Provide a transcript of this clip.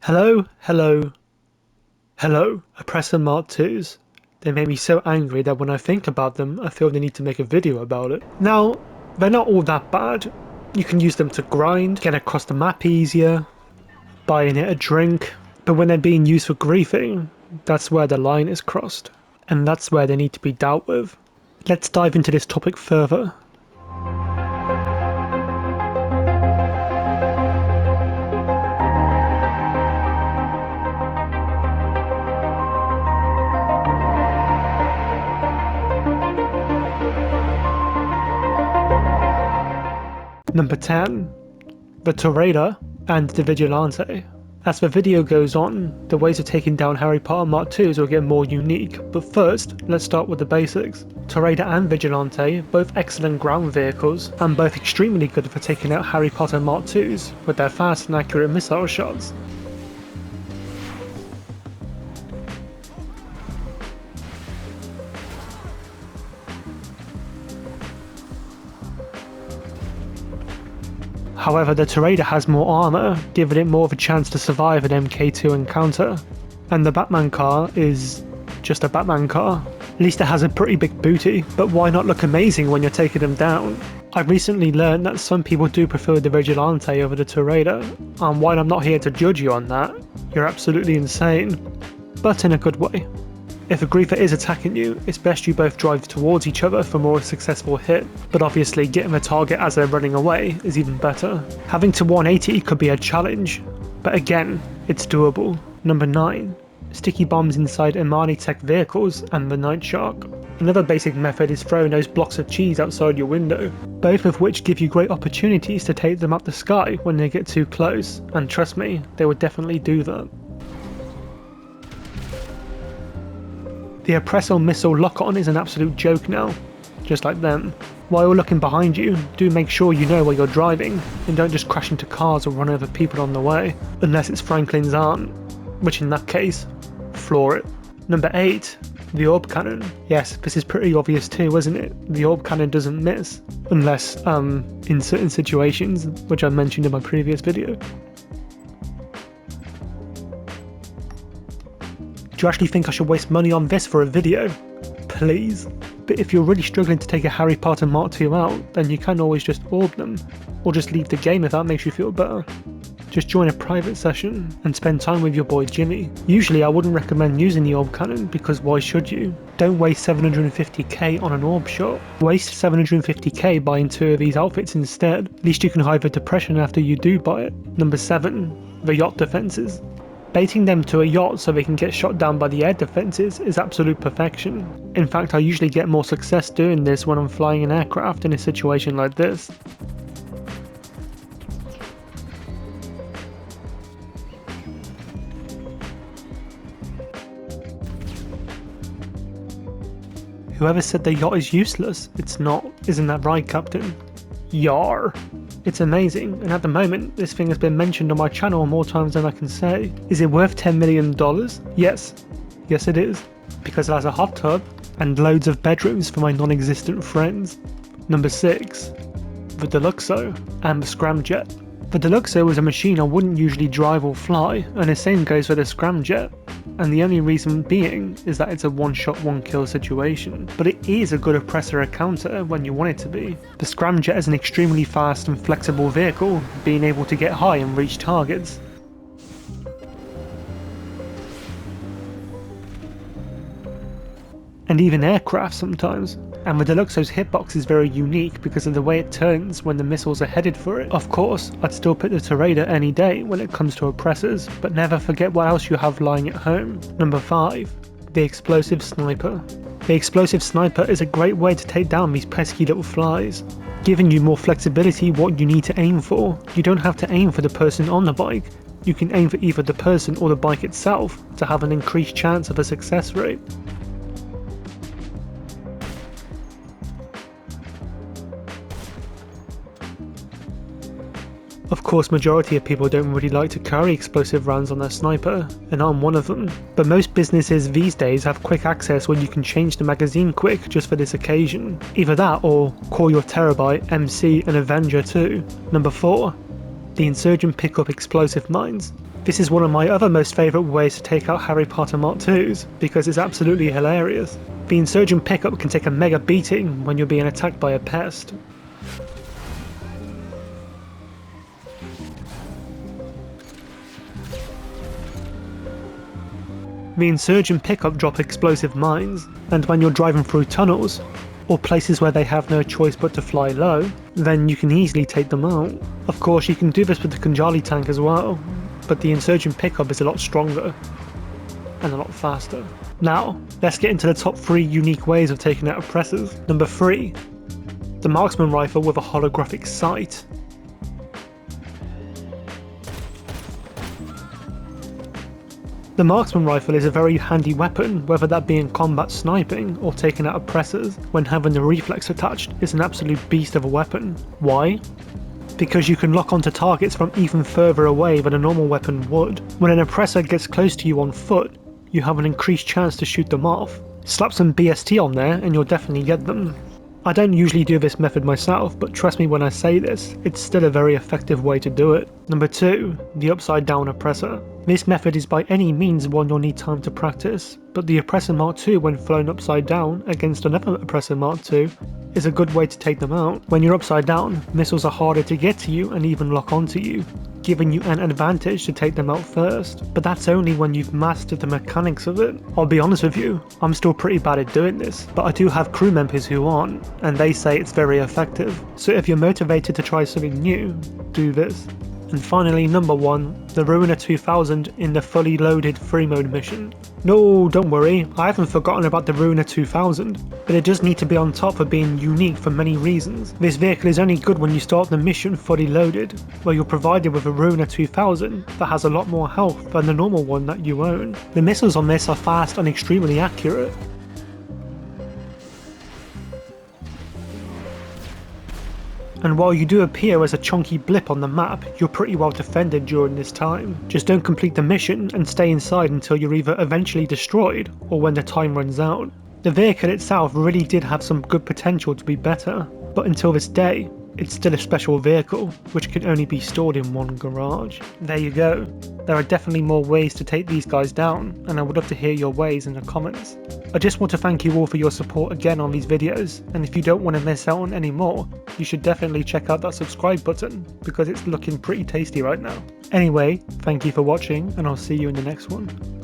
Hello, hello, hello, Oppressor Mark IIs. They make me so angry that when I think about them, I feel the need to make a video about it. Now, they're not all that bad. You can use them to grind, get across the map easier, buy in it a drink, but when they're being used for griefing, that's where the line is crossed, and that's where they need to be dealt with. Let's dive into this topic further. Number 10. The Trader and the Vigilante. As the video goes on, the ways of taking down Harry Potter Mark IIs will get more unique, but first, let's start with the basics. Trader and Vigilante, both excellent ground vehicles, and both extremely good for taking out Harry Potter Mark IIs with their fast and accurate missile shots. However, the Trader has more armour, giving it more of a chance to survive an MK2 encounter. And the Batman car is just a Batman car. At least it has a pretty big booty, but why not look amazing when you're taking them down? I recently learned that some people do prefer the Vigilante over the Trader, and while I'm not here to judge you on that, you're absolutely insane, but in a good way. If a griefer is attacking you, it's best you both drive towards each other for more successful hit, but obviously getting the target as they're running away is even better. Having to 180 could be a challenge, but again, it's doable. Number 9. Sticky bombs inside Imani Tech vehicles and the Night Shark. Another basic method is throwing those blocks of cheese outside your window, both of which give you great opportunities to take them up the sky when they get too close, and trust me, they would definitely do that. The Oppressor missile lock-on is an absolute joke now, just like them. While you're looking behind you, do make sure you know where you're driving, and don't just crash into cars or run over people on the way, unless it's Franklin's aunt, which in that case, floor it. Number 8. The Orb Cannon. Yes, this is pretty obvious too, isn't it? The Orb Cannon doesn't miss, unless, in certain situations, which I mentioned in my previous video. Do you actually think I should waste money on this for a video? Please. But if you're really struggling to take a Harry Potter Mark II out, then you can always just orb them, or just leave the game if that makes you feel better. Just join a private session and spend time with your boy Jimmy. Usually I wouldn't recommend using the Orb Cannon because why should you? Don't waste 750k on an orb shot. Waste 750k buying 2 of these outfits instead. At least you can hide the depression after you do buy it. Number 7. The Yacht defenses. Baiting them to a yacht so they can get shot down by the air defences is absolute perfection. In fact, I usually get more success doing this when I'm flying an aircraft in a situation like this. Whoever said the yacht is useless? It's not. Isn't that right, Captain? Yar. It's amazing, and at the moment, this thing has been mentioned on my channel more times than I can say. Is it worth $10 million? Yes. Yes it is. Because it has a hot tub, and loads of bedrooms for my non-existent friends. Number 6. The Deluxo, and the Scramjet. The Deluxo is a machine I wouldn't usually drive or fly, and the same goes for the Scramjet. And the only reason being is that it's a one-shot, one-kill situation. But it is a good Oppressor counter when you want it to be. The Scramjet is an extremely fast and flexible vehicle, being able to get high and reach targets. And even aircraft sometimes. And the Deluxo's hitbox is very unique because of the way it turns when the missiles are headed for it. Of course, I'd still pick the Trader any day when it comes to Oppressors, but never forget what else you have lying at home. Number 5. The Explosive Sniper. The Explosive Sniper is a great way to take down these pesky little flies, giving you more flexibility what you need to aim for. You don't have to aim for the person on the bike, you can aim for either the person or the bike itself to have an increased chance of a success rate. Of course, majority of people don't really like to carry explosive rounds on their sniper, and I'm one of them. But most businesses these days have quick access where you can change the magazine quick just for this occasion. Either that or call your Terabyte, MC and Avenger too. Number 4. The Insurgency Pickup explosive mines. This is one of my other most favourite ways to take out Harry Potter Mark IIs, because it's absolutely hilarious. The Insurgent Pickup can take a mega beating when you're being attacked by a pest. The Insurgent Pickup drop explosive mines, and when you're driving through tunnels, or places where they have no choice but to fly low, then you can easily take them out. Of course, you can do this with the Khanjali tank as well, but the Insurgent Pickup is a lot stronger and a lot faster. Now, let's get into the top 3 unique ways of taking out Oppressors. Number 3. The Marksman Rifle with a holographic sight. The Marksman Rifle is a very handy weapon, whether that be in combat sniping or taking out Oppressors. When having the reflex attached, it's an absolute beast of a weapon. Why? Because you can lock onto targets from even further away than a normal weapon would. When an Oppressor gets close to you on foot, you have an increased chance to shoot them off. Slap some BST on there and you'll definitely get them. I don't usually do this method myself, but trust me when I say this, it's still a very effective way to do it. Number 2. The Upside Down Oppressor. This method is by any means one you'll need time to practice, but the Oppressor Mark II when flown upside down against another Oppressor Mark II is a good way to take them out. When you're upside down, missiles are harder to get to you and even lock onto you, giving you an advantage to take them out first, but that's only when you've mastered the mechanics of it. I'll be honest with you, I'm still pretty bad at doing this, but I do have crew members who aren't, and they say it's very effective. So if you're motivated to try something new, do this. And finally, number 1, the Ruiner 2000 in the fully loaded free mode mission. No, don't worry, I haven't forgotten about the Ruiner 2000, but it does need to be on top for being unique for many reasons. This vehicle is only good when you start the mission fully loaded, where you're provided with a Ruiner 2000 that has a lot more health than the normal one that you own. The missiles on this are fast and extremely accurate. And while you do appear as a chunky blip on the map, you're pretty well defended during this time. Just don't complete the mission and stay inside until you're either eventually destroyed or when the time runs out. The vehicle itself really did have some good potential to be better, but until this day, it's still a special vehicle, which can only be stored in one garage. There you go. There are definitely more ways to take these guys down, and I would love to hear your ways in the comments. I just want to thank you all for your support again on these videos, and if you don't want to miss out on any more, you should definitely check out that subscribe button, because it's looking pretty tasty right now. Anyway, thank you for watching, and I'll see you in the next one.